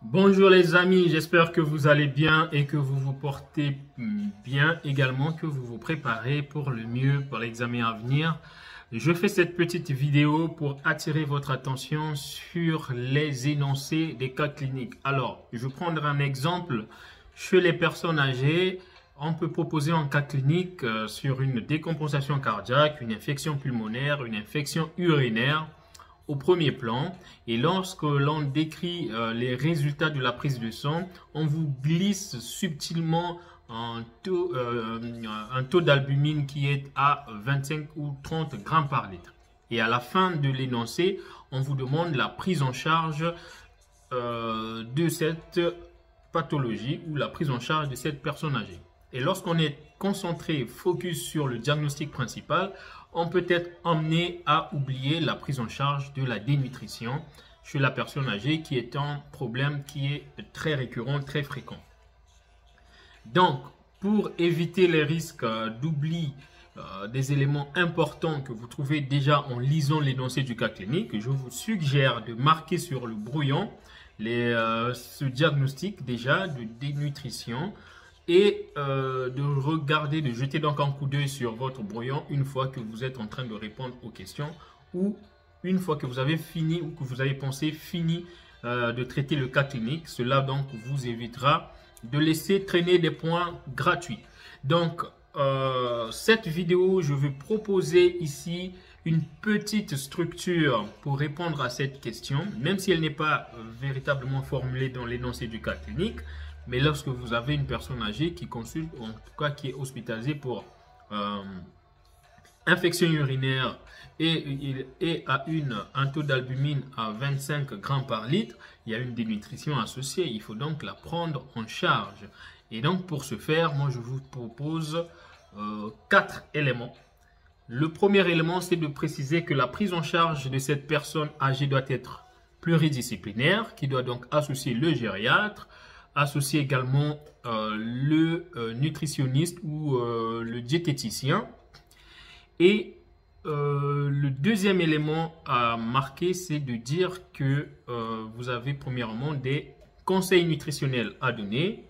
Bonjour les amis, j'espère que vous allez bien et que vous vous portez bien également, que vous vous préparez pour le mieux pour l'examen à venir. Je fais cette petite vidéo pour attirer votre attention sur les énoncés des cas cliniques. Alors, je vais prendre un exemple. Chez les personnes âgées, on peut proposer un cas clinique sur une décompensation cardiaque, une infection pulmonaire, une infection urinaire au premier plan, et lorsque l'on décrit les résultats de la prise de sang, on vous glisse subtilement un taux d'albumine qui est à 25 ou 30 grammes par litre. Et à la fin de l'énoncé, on vous demande la prise en charge de cette pathologie ou la prise en charge de cette personne âgée. Et lorsqu'on est concentré, focus sur le diagnostic principal, on peut être amené à oublier la prise en charge de la dénutrition chez la personne âgée, qui est un problème qui est très récurrent, très fréquent. Donc, pour éviter les risques d'oubli des éléments importants que vous trouvez déjà en lisant l'énoncé du cas clinique, je vous suggère de marquer sur le brouillon ce diagnostic déjà de dénutrition et de regarder, de jeter donc un coup d'œil sur votre brouillon une fois que vous êtes en train de répondre aux questions ou une fois que vous avez fini ou que vous avez pensé fini de traiter le cas clinique. Cela donc vous évitera de laisser traîner des points gratuits. Donc, cette vidéo, je vais proposer ici une petite structure pour répondre à cette question, même si elle n'est pas véritablement formulée dans l'énoncé du cas clinique. Mais lorsque vous avez une personne âgée qui consulte, ou en tout cas qui est hospitalisée pour infection urinaire et a un taux d'albumine à 25 grammes par litre, il y a une dénutrition associée. Il faut donc la prendre en charge. Et donc pour ce faire, moi je vous propose 4 éléments. Le premier élément, c'est de préciser que la prise en charge de cette personne âgée doit être pluridisciplinaire, qui doit donc associer le gériatre, associer également le nutritionniste ou le diététicien. Et le deuxième élément à marquer, c'est de dire que vous avez premièrement des conseils nutritionnels à donner.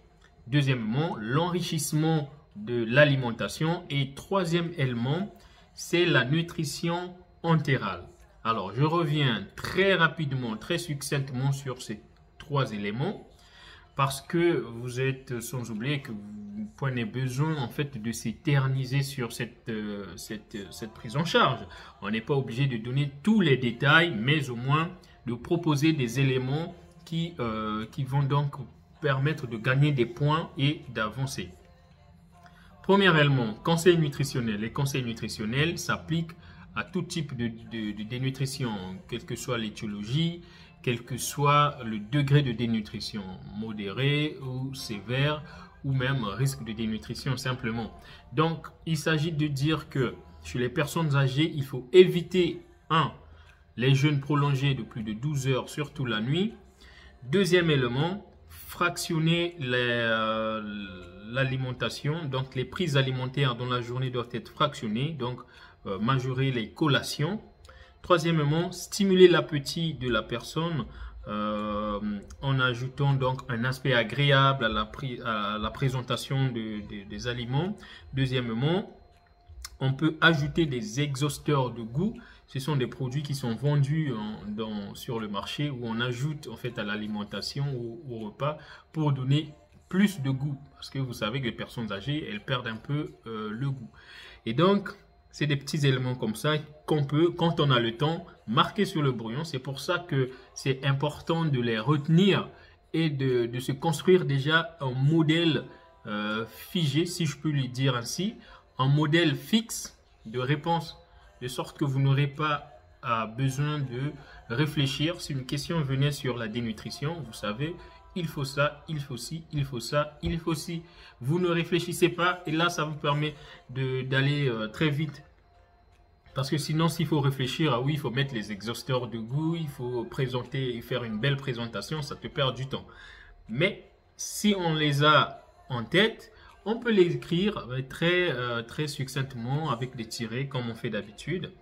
Deuxièmement, l'enrichissement de l'alimentation. Et troisième élément, c'est la nutrition entérale. Alors, je reviens très rapidement, très succinctement sur ces 3 éléments, parce que vous êtes sans oublier que vous prenez besoin en fait de s'éterniser sur cette prise en charge. On n'est pas obligé de donner tous les détails, mais au moins de proposer des éléments qui vont donc permettre de gagner des points et d'avancer. Premier élément, conseil nutritionnel. Les conseils nutritionnels s'appliquent à tout type de dénutrition, quelle que soit l'étiologie, quel que soit le degré de dénutrition, modéré ou sévère, ou même risque de dénutrition simplement. Donc, il s'agit de dire que chez les personnes âgées, il faut éviter les jeûnes prolongés de plus de 12 heures, surtout la nuit. Deuxième élément, fractionner l'alimentation. Donc, les prises alimentaires dans la journée doivent être fractionnées, donc majorer les collations. Troisièmement, stimuler l'appétit de la personne en ajoutant donc un aspect agréable à la présentation des aliments. Deuxièmement, on peut ajouter des exhausteurs de goût. Ce sont des produits qui sont vendus sur le marché où on ajoute en fait à l'alimentation ou au repas pour donner plus de goût. Parce que vous savez que les personnes âgées, elles perdent un peu le goût. Et donc, c'est des petits éléments comme ça qu'on peut, quand on a le temps, marquer sur le brouillon. C'est pour ça que c'est important de les retenir et de se construire déjà un modèle figé, si je peux le dire ainsi, un modèle fixe de réponse, de sorte que vous n'aurez pas besoin de réfléchir. Si une question venait sur la dénutrition, vous savez, il faut ça, il faut ci, il faut ça, il faut ci. Vous ne réfléchissez pas et là, ça vous permet d'aller très vite. Parce que sinon, s'il faut réfléchir, oui, il faut mettre les exhausteurs de goût, il faut présenter et faire une belle présentation, ça te perd du temps. Mais si on les a en tête, on peut les écrire très succinctement avec des tirets comme on fait d'habitude.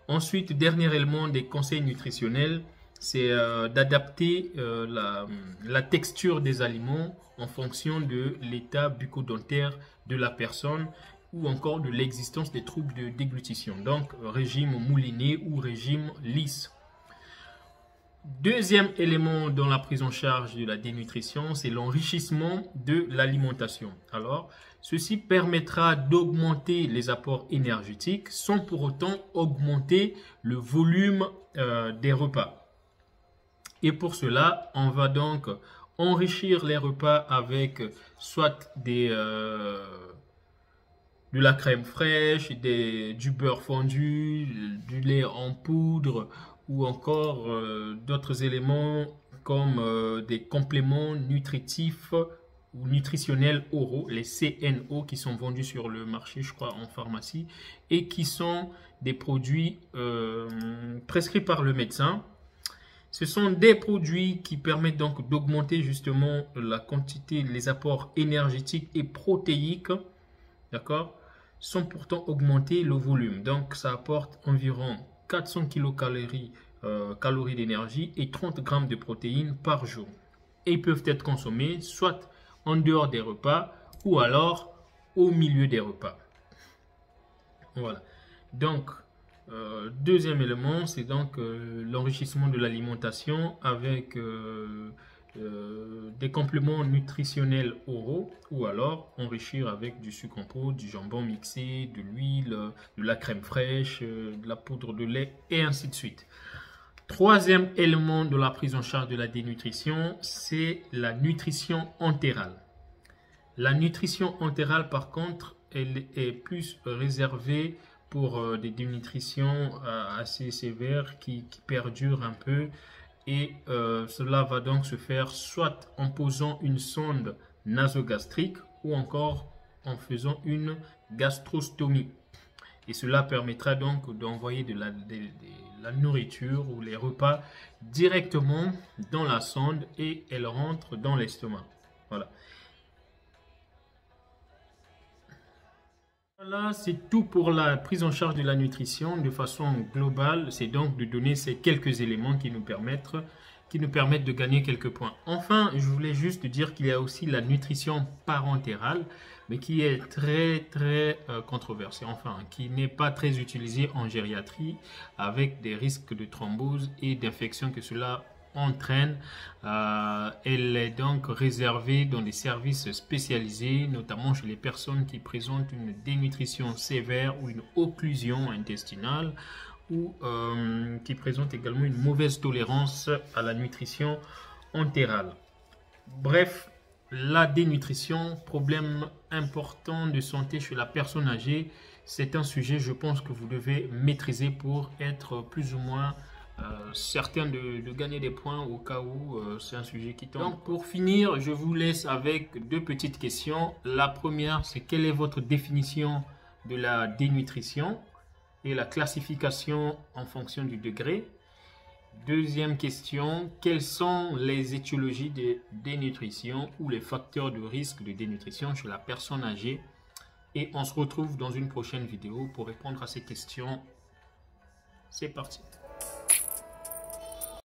Ensuite, dernier élément des conseils nutritionnels, c'est d'adapter la texture des aliments en fonction de l'état bucco-dentaire de la personne ou encore de l'existence des troubles de déglutition. Donc, régime mouliné ou régime lisse. Deuxième élément dans la prise en charge de la dénutrition, c'est l'enrichissement de l'alimentation. Alors, ceci permettra d'augmenter les apports énergétiques sans pour autant augmenter le volume des repas. Et pour cela, on va donc enrichir les repas avec soit de la crème fraîche, du beurre fondu, du lait en poudre, ou encore d'autres éléments comme des compléments nutritifs ou nutritionnels oraux, les CNO, qui sont vendus sur le marché, je crois, en pharmacie, et qui sont des produits prescrits par le médecin. Ce sont des produits qui permettent donc d'augmenter justement la quantité, les apports énergétiques et protéiques, d'accord, sans pourtant augmenter le volume. Donc, ça apporte environ 400 kilocalories d'énergie et 30 grammes de protéines par jour. Et ils peuvent être consommés soit en dehors des repas ou alors au milieu des repas. Voilà. Donc, deuxième élément, c'est donc l'enrichissement de l'alimentation avec des compléments nutritionnels oraux ou alors enrichir avec du sucre en poudre, du jambon mixé, de l'huile, de la crème fraîche, de la poudre de lait et ainsi de suite. Troisième élément de la prise en charge de la dénutrition, c'est la nutrition entérale. La nutrition entérale, par contre, elle est plus réservée pour des dénutritions assez sévères qui perdurent un peu. Et cela va donc se faire soit en posant une sonde nasogastrique ou encore en faisant une gastrostomie. Et cela permettra donc d'envoyer de la nourriture ou les repas directement dans la sonde et elle rentre dans l'estomac. Voilà. Voilà, c'est tout pour la prise en charge de la nutrition de façon globale. C'est donc de donner ces quelques éléments qui nous permettent de gagner quelques points. Enfin, je voulais juste dire qu'il y a aussi la nutrition parentérale, mais qui est très controversée, enfin, qui n'est pas très utilisée en gériatrie, avec des risques de thrombose et d'infection que cela entraîne. Elle est donc réservée dans des services spécialisés, notamment chez les personnes qui présentent une dénutrition sévère ou une occlusion intestinale ou qui présentent également une mauvaise tolérance à la nutrition entérale. Bref, la dénutrition, problème important de santé chez la personne âgée, c'est un sujet, je pense, que vous devez maîtriser pour être plus ou moins certain de gagner des points au cas où c'est un sujet qui tombe. Donc pour finir, je vous laisse avec deux petites questions. La première, c'est quelle est votre définition de la dénutrition et la classification en fonction du degré. Deuxième question, quelles sont les étiologies de dénutrition ou les facteurs de risque de dénutrition chez la personne âgée? Et on se retrouve dans une prochaine vidéo pour répondre à ces questions. C'est parti.